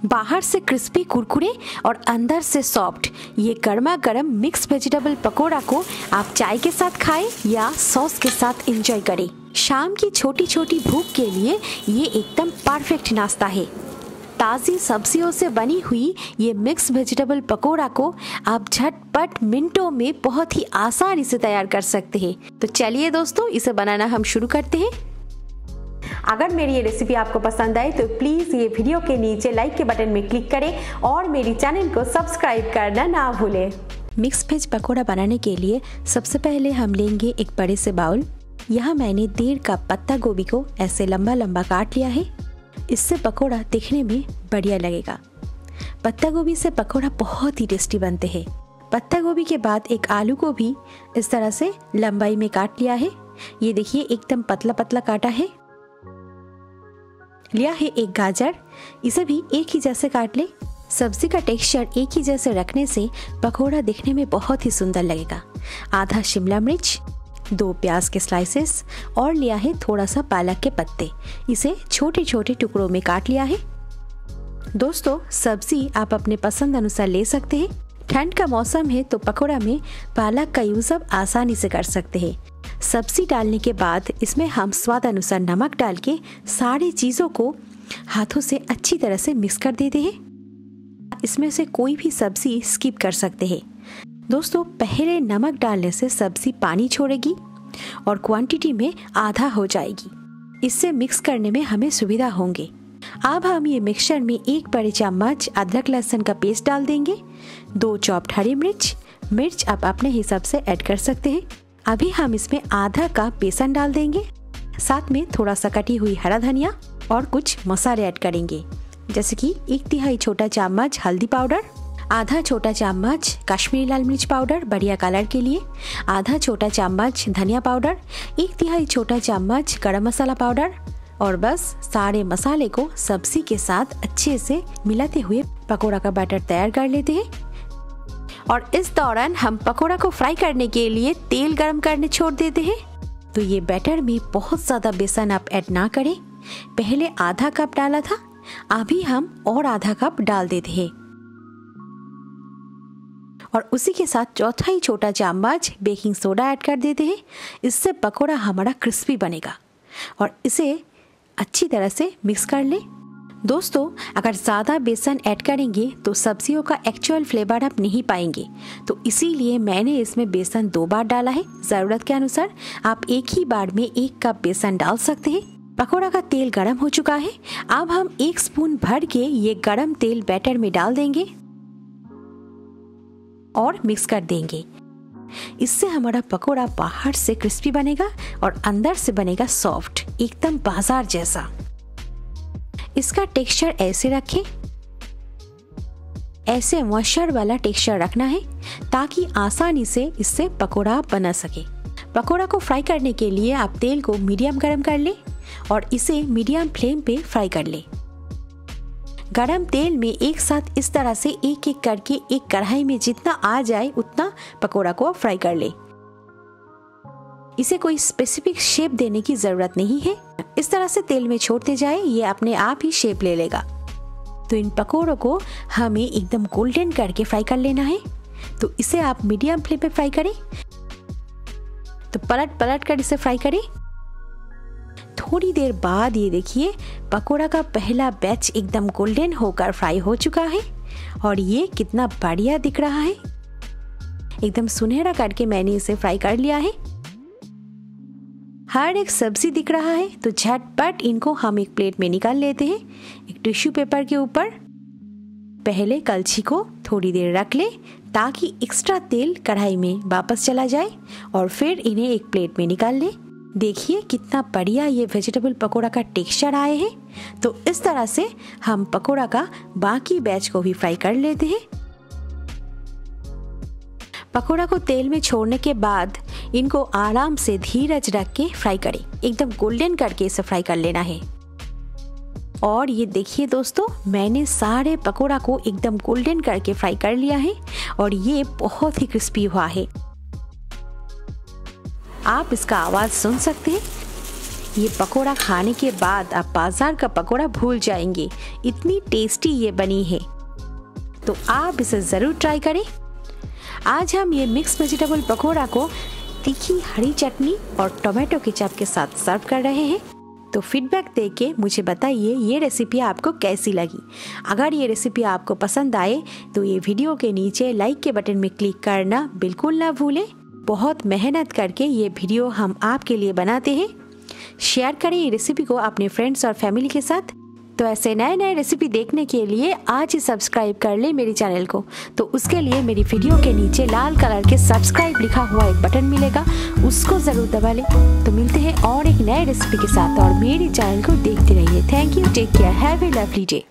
बाहर से क्रिस्पी कुरकुरे और अंदर से सॉफ्ट ये गर्मा गर्म मिक्स वेजिटेबल पकोड़ा को आप चाय के साथ खाएं या सॉस के साथ एंजॉय करें। शाम की छोटी छोटी भूख के लिए ये एकदम परफेक्ट नाश्ता है। ताज़ी सब्जियों से बनी हुई ये मिक्स वेजिटेबल पकोड़ा को आप झटपट मिनटों में बहुत ही आसानी से तैयार कर सकते हैं। तो चलिए दोस्तों, इसे बनाना हम शुरू करते हैं। अगर मेरी ये रेसिपी आपको पसंद आए तो प्लीज़ ये वीडियो के नीचे लाइक के बटन में क्लिक करें और मेरी चैनल को सब्सक्राइब करना ना भूलें। मिक्स वेज पकोड़ा बनाने के लिए सबसे पहले हम लेंगे एक बड़े से बाउल। यहाँ मैंने 1.5 कप पत्ता गोभी को ऐसे लंबा लंबा काट लिया है। इससे पकोड़ा दिखने में बढ़िया लगेगा। पत्ता गोभी से पकोड़ा बहुत ही टेस्टी बनते हैं। पत्ता गोभी के बाद एक आलू को भी इस तरह से लंबाई में काट लिया है। ये देखिए एकदम पतला पतला काटा है। लिया है एक गाजर, इसे भी एक ही जैसे काट ले। सब्जी का टेक्सचर एक ही जैसे रखने से पकोड़ा दिखने में बहुत ही सुंदर लगेगा। आधा शिमला मिर्च, 2 प्याज के स्लाइसेस और लिया है थोड़ा सा पालक के पत्ते। इसे छोटे छोटे टुकड़ों में काट लिया है। दोस्तों, सब्जी आप अपने पसंद अनुसार ले सकते हैं। ठंड का मौसम है तो पकोड़ा में पालक का यूज आप आसानी से कर सकते हैं। सब्जी डालने के बाद इसमें हम स्वाद अनुसार नमक डाल के सारी चीज़ों को हाथों से अच्छी तरह से मिक्स कर देते हैं। इसमें से कोई भी सब्जी स्किप कर सकते हैं। दोस्तों, पहले नमक डालने से सब्जी पानी छोड़ेगी और क्वांटिटी में आधा हो जाएगी। इससे मिक्स करने में हमें सुविधा होंगे। अब हम ये मिक्सचर में 1 बड़े चम्मच अदरक लहसुन का पेस्ट डाल देंगे। 2 चॉप्ड हरी मिर्च आप अपने हिसाब से ऐड कर सकते हैं। अभी हम इसमें आधा कप बेसन डाल देंगे। साथ में थोड़ा सा कटी हुई हरा धनिया और कुछ मसाले ऐड करेंगे, जैसे कि 1/3 छोटा चम्मच हल्दी पाउडर, आधा छोटा चम्मच कश्मीरी लाल मिर्च पाउडर बढ़िया कलर के लिए, आधा छोटा चम्मच धनिया पाउडर, 1/3 छोटा चम्मच गरम मसाला पाउडर और बस सारे मसाले को सब्जी के साथ अच्छे से मिलाते हुए पकोड़ा का बैटर तैयार कर लेते हैं। और इस दौरान हम पकोड़ा को फ्राई करने के लिए तेल गरम करने छोड़ देते हैं। तो ये बैटर में बहुत ज़्यादा बेसन आप ऐड ना करें। पहले आधा कप डाला था, अभी हम और आधा कप डाल देते हैं और उसी के साथ 1/4 छोटा चम्मच बेकिंग सोडा ऐड कर देते हैं। इससे पकोड़ा हमारा क्रिस्पी बनेगा और इसे अच्छी तरह से मिक्स कर ले। दोस्तों, अगर ज़्यादा बेसन ऐड करेंगे तो सब्जियों का एक्चुअल फ्लेवर आप नहीं पाएंगे, तो इसीलिए मैंने इसमें बेसन 2 बार डाला है। ज़रूरत के अनुसार आप एक ही बार में 1 कप बेसन डाल सकते हैं। पकोड़ा का तेल गरम हो चुका है। अब हम 1 स्पून भर के ये गरम तेल बैटर में डाल देंगे और मिक्स कर देंगे। इससे हमारा पकोड़ा बाहर से क्रिस्पी बनेगा और अंदर से बनेगा सॉफ्ट, एकदम बाजार जैसा। इसका टेक्सचर ऐसे रखें, ऐसे मॉइस्चर वाला टेक्सचर रखना है ताकि आसानी से इससे पकोड़ा बना सके। पकोड़ा को फ्राई करने के लिए आप तेल को मीडियम गरम कर ले और इसे मीडियम फ्लेम पे फ्राई कर ले। गरम तेल में एक साथ इस तरह से एक एक करके एक कढ़ाई में जितना आ जाए उतना पकोड़ा को फ्राई कर ले। इसे कोई स्पेसिफिक शेप देने की जरूरत नहीं है। इस तरह से तेल में छोड़ते जाए, ये अपने आप ही शेप ले लेगा। तो इन पकोड़ों को हमें एकदम गोल्डन करके फ्राई कर लेना है। तो इसे आप मीडियम फ्लेम पे फ्राई करें। तो पलट पलट कर इसे फ्राई करें। थोड़ी देर बाद ये देखिए पकोड़ा का पहला बैच एकदम गोल्डन होकर फ्राई हो चुका है और ये कितना बढ़िया दिख रहा है। एकदम सुनहरा करके मैंने इसे फ्राई कर लिया है। हर एक सब्जी दिख रहा है, तो झटपट इनको हम एक प्लेट में निकाल लेते हैं। एक टिश्यू पेपर के ऊपर पहले कलछी को थोड़ी देर रख ले ताकि एक्स्ट्रा तेल कढ़ाई में वापस चला जाए और फिर इन्हें एक प्लेट में निकाल ले। देखिए कितना बढ़िया ये वेजिटेबल पकोड़ा का टेक्सचर आए हैं। तो इस तरह से हम पकोड़ा का बाकी बैच को भी फ्राई कर लेते हैं। पकोड़ा को तेल में छोड़ने के बाद इनको आराम से धीरज रख के फ्राई करें। एकदम गोल्डन करके इसे फ्राई कर लेना है। और ये देखिए दोस्तों, मैंने सारे पकोड़ा को एकदम गोल्डन करके फ्राई कर लिया है और ये बहुत ही क्रिस्पी हुआ है। आप इसका आवाज सुन सकते हैं। ये पकोड़ा खाने के बाद आप बाजार का पकोड़ा भूल जाएंगे, इतनी टेस्टी ये बनी है। तो आप इसे ज़रूर ट्राई करें। आज हम ये मिक्स वेजिटेबल पकोड़ा को तीखी हरी चटनी और टोमेटो केचप के साथ सर्व कर रहे हैं। तो फीडबैक देके मुझे बताइए ये रेसिपी आपको कैसी लगी। अगर ये रेसिपी आपको पसंद आए तो ये वीडियो के नीचे लाइक के बटन में क्लिक करना बिल्कुल ना भूलें। बहुत मेहनत करके ये वीडियो हम आपके लिए बनाते हैं। शेयर करें ये रेसिपी को अपने फ्रेंड्स और फैमिली के साथ। तो ऐसे नए नए रेसिपी देखने के लिए आज ही सब्सक्राइब कर ले मेरे चैनल को। तो उसके लिए मेरी वीडियो के नीचे लाल कलर के सब्सक्राइब लिखा हुआ एक बटन मिलेगा, उसको ज़रूर दबा लें। तो मिलते हैं और एक नए रेसिपी के साथ और मेरे चैनल को देखते रहिए। Thank you, take care, have a lovely day.